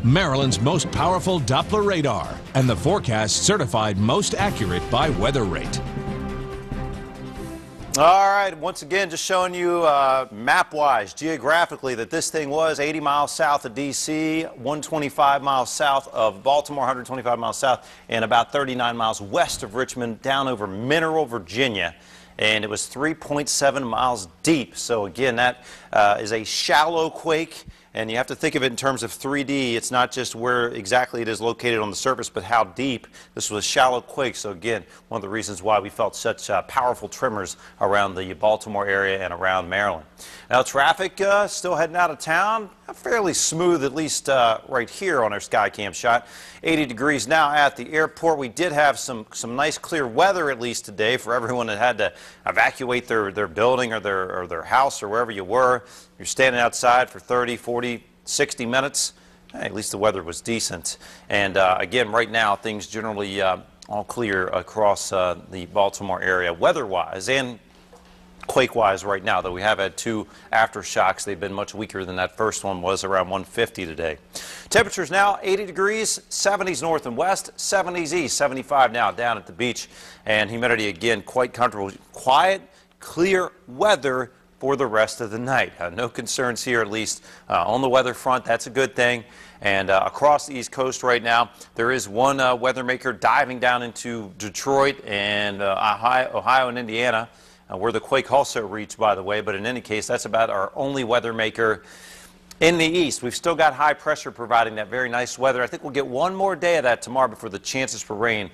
Maryland's most powerful Doppler radar, and the forecast certified most accurate by Weather Rate. All right, once again, just showing you map-wise, geographically, that this thing was 80 miles south of D.C., 125 miles south of Baltimore, 125 miles south, and about 39 miles west of Richmond, down over Mineral, Virginia. And it was 3.7 miles deep. So again, that is a shallow quake. And you have to think of it in terms of 3D. It's not just where exactly it is located on the surface, but how deep. This was a shallow quake. So again, one of the reasons why we felt such powerful tremors around the Baltimore area and around Maryland. Now, traffic still heading out of town. Fairly smooth, at least right here on our Skycam shot. 80 degrees now at the airport. We did have some nice clear weather, at least today, for everyone that had to evacuate their building or their house or wherever you were. You're standing outside for 30, 40, 60 minutes. Hey, at least the weather was decent. And again, right now, things generally all clear across the Baltimore area, weather-wise and quake-wise right now, though we have had two aftershocks. They've been much weaker than that first one was, around 150 today. Temperatures now 80 degrees, 70s north and west, 70s east, 75 now down at the beach. And humidity, again, quite comfortable. Quiet, clear weather for the rest of the night. No concerns here, at least on the weather front. That's a good thing. And across the East Coast right now, there is one weather maker diving down into Detroit and Ohio and Indiana, where the quake also reached, by the way. But in any case, that's about our only weather maker in the east. We've still got high pressure providing that very nice weather. I think we'll get one more day of that tomorrow before the chances for rain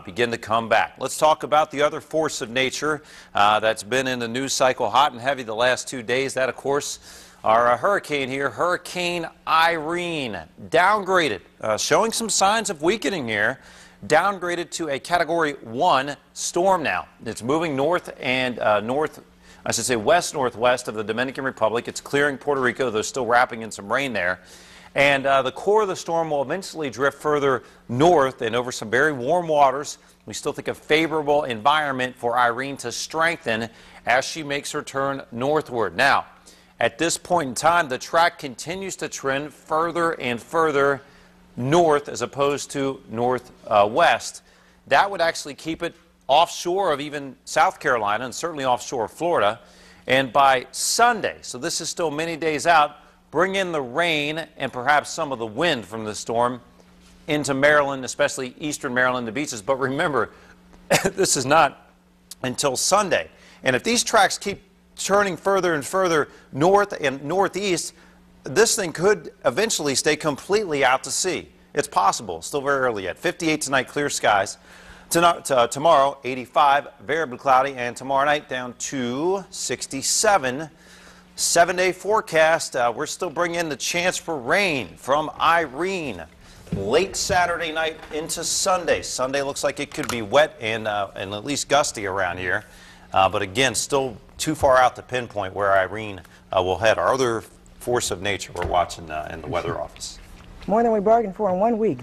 begin to come back. Let's talk about the other force of nature that's been in the news cycle hot and heavy the last 2 days. That, of course, our hurricane here, Hurricane Irene, downgraded, showing some signs of weakening here. Downgraded to a Category 1 storm now. It's moving north and west-northwest of the Dominican Republic. It's clearing Puerto Rico, though still wrapping in some rain there. And the core of the storm will eventually drift further north and over some very warm waters. We still think a favorable environment for Irene to strengthen as she makes her turn northward. Now, at this point in time, the track continues to trend further and further north as opposed to northwest. That would actually keep it offshore of even South Carolina and certainly offshore of Florida. And by Sunday, so this is still many days out, bring in the rain and perhaps some of the wind from the storm into Maryland, especially eastern Maryland, the beaches. But remember, this is not until Sunday. And if these tracks keep turning further and further north and northeast, this thing could eventually stay completely out to sea. It's possible. Still very early yet. 58 tonight, clear skies. Tomorrow, 85, variably cloudy, and tomorrow night down to 67. 7-day forecast. We're still bringing in the chance for rain from Irene. Late Saturday night into Sunday. Sunday looks like it could be wet and at least gusty around here. But again, still too far out to pinpoint where Irene will head. Our other force of nature we're watching in the weather office. More than we bargained for in 1 week.